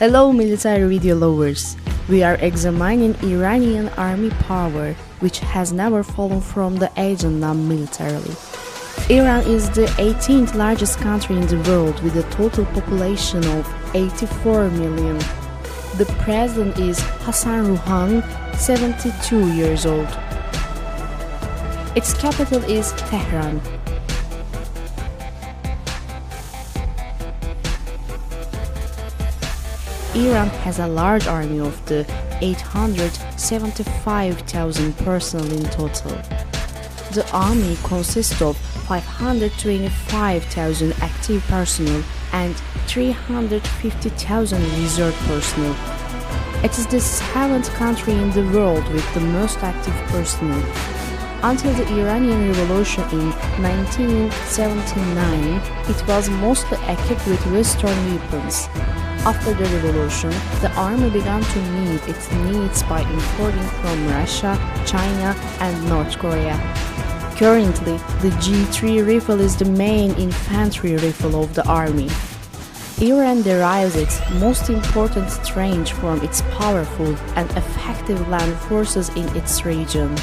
Hello military video lovers, we are examining Iranian army power, which has never fallen from the agenda militarily. Iran is the 18th largest country in the world with a total population of 84 million. The president is Hassan Rouhani, 72 years old. Its capital is Tehran. Iran has a large army of the 875,000 personnel in total. The army consists of 525,000 active personnel and 350,000 reserve personnel. It is the 7th country in the world with the most active personnel. Until the Iranian Revolution in 1979, it was mostly equipped with Western weapons. After the revolution, the army began to meet its needs by importing from Russia, China, and North Korea. Currently, the G3 rifle is the main infantry rifle of the army. Iran derives its most important strength from its powerful and effective land forces in its region.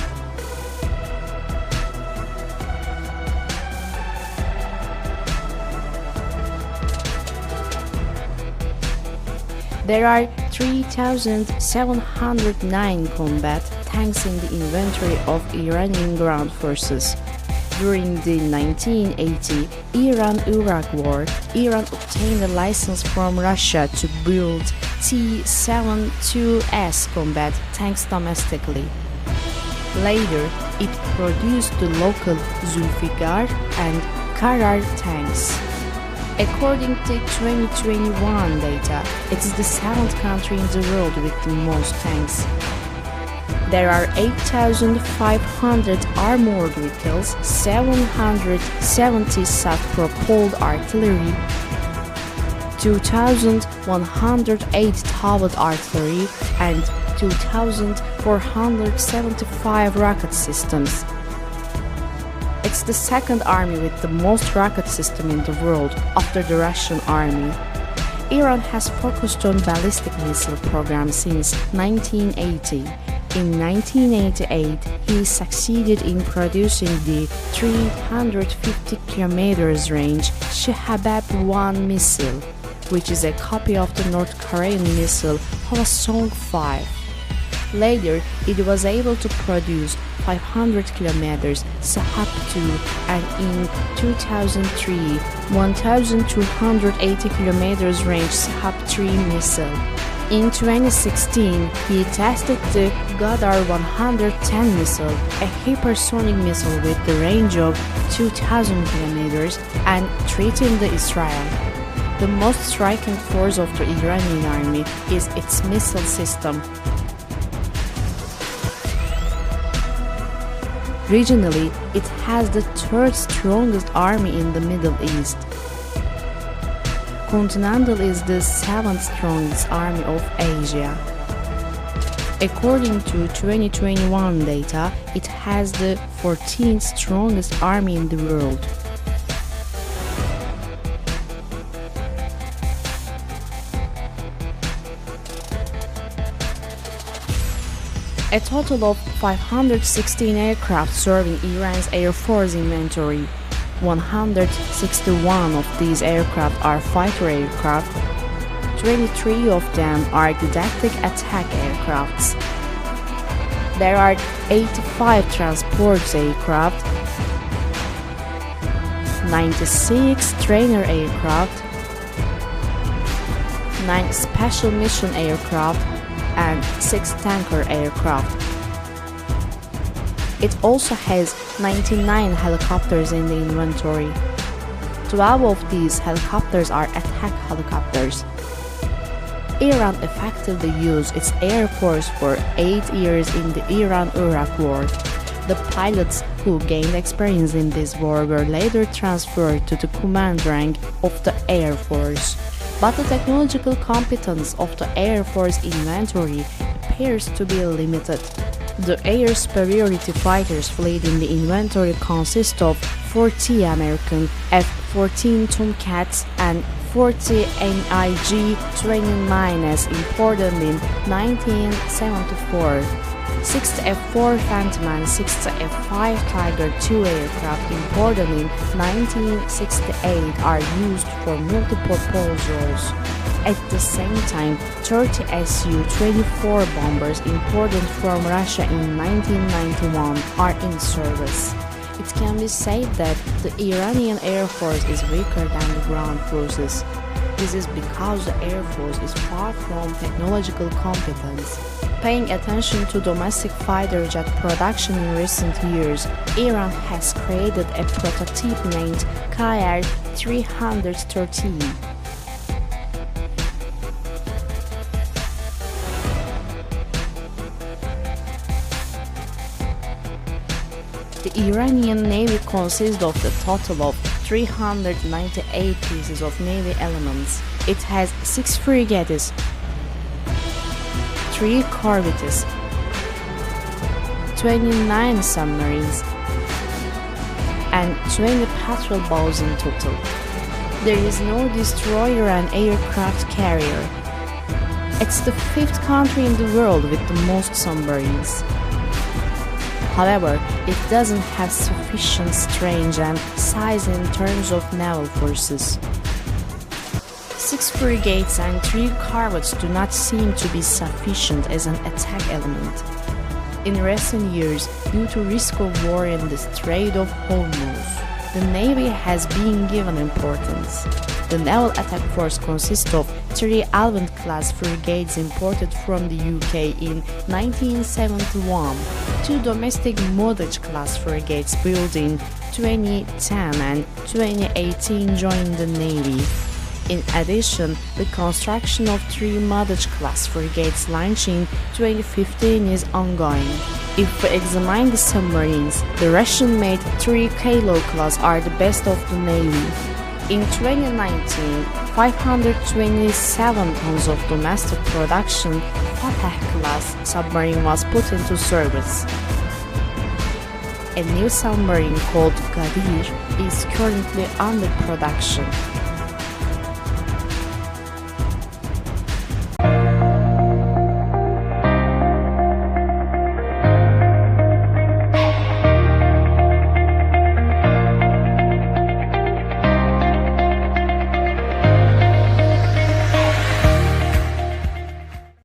There are 3,709 combat tanks in the inventory of Iranian ground forces. During the 1980 Iran-Iraq War, Iran obtained a license from Russia to build T-72S combat tanks domestically. Later, it produced the local Zulfikar and Karar tanks. According to 2021 data, it is the 7th country in the world with the most tanks. There are 8,500 armored vehicles, 770 self-propelled artillery, 2,108 towed artillery, and 2,475 rocket systems. It's the second army with the most rocket system in the world after the Russian army. Iran has focused on ballistic missile program since 1980. In 1988, he succeeded in producing the 350 km range Shahabab-1 missile, which is a copy of the North Korean missile Hwasong-5. Later, it was able to produce 500 km Sahab-2 and in 2003, 1,280 km range Sahab-3 missile. In 2016, he tested the Ghadar 110 missile, a hypersonic missile with the range of 2,000 km and threatened Israel. The most striking force of the Iranian army is its missile system. Regionally, it has the 3rd strongest army in the Middle East. Continental is the 7th strongest army of Asia. According to 2021 data, it has the 14th strongest army in the world. A total of 516 aircraft serve in Iran's Air Force inventory. 161 of these aircraft are fighter aircraft. 23 of them are didactic attack aircrafts. There are 85 transport aircraft, 96 trainer aircraft, 9 special mission aircraft, and 6 tanker aircraft. It also has 99 helicopters in the inventory. 12 of these helicopters are attack helicopters. Iran effectively used its air force for 8 years in the Iran-Iraq War. The pilots who gained experience in this war were later transferred to the command rank of the Air Force. But the technological competence of the Air Force inventory appears to be limited. The air superiority fighters fleet in the inventory consists of 40 American F-14 Tomcats and 40 MiG-29s imported in 1974, 60 F-4 Phantom and 60 F-5 Tiger II aircraft imported in 1968 are used for multi-purpose roles. At the same time, 30 Su-24 bombers imported from Russia in 1991 are in service. It can be said that the Iranian Air Force is weaker than the ground forces. This is because the Air Force is far from technological competence. Paying attention to domestic fighter jet production in recent years, Iran has created a prototype named KR 313. The Iranian Navy consists of the total of 398 pieces of Navy elements. It has 6 frigates, 3 corvettes, 29 submarines, and 20 patrol boats in total. There is no destroyer and aircraft carrier. It's the 5th country in the world with the most submarines. However, it doesn't have sufficient strength and size in terms of naval forces. 6 frigates and 3 corvettes do not seem to be sufficient as an attack element. In recent years, due to risk of war in the Strait of Hormuz, the Navy has been given importance. The naval attack force consists of 3 Alvand-class frigates imported from the UK in 1971, 2 domestic Modaj-class frigates built in 2010 and 2018 joined the Navy. In addition, the construction of 3 Modaj-class frigates launched in 2015 is ongoing. If we examine the submarines, the Russian-made 3 Kilo-class are the best of the Navy. In 2019, 527 tons of domestic production Fateh-class submarine was put into service. A new submarine called Gadir is currently under production.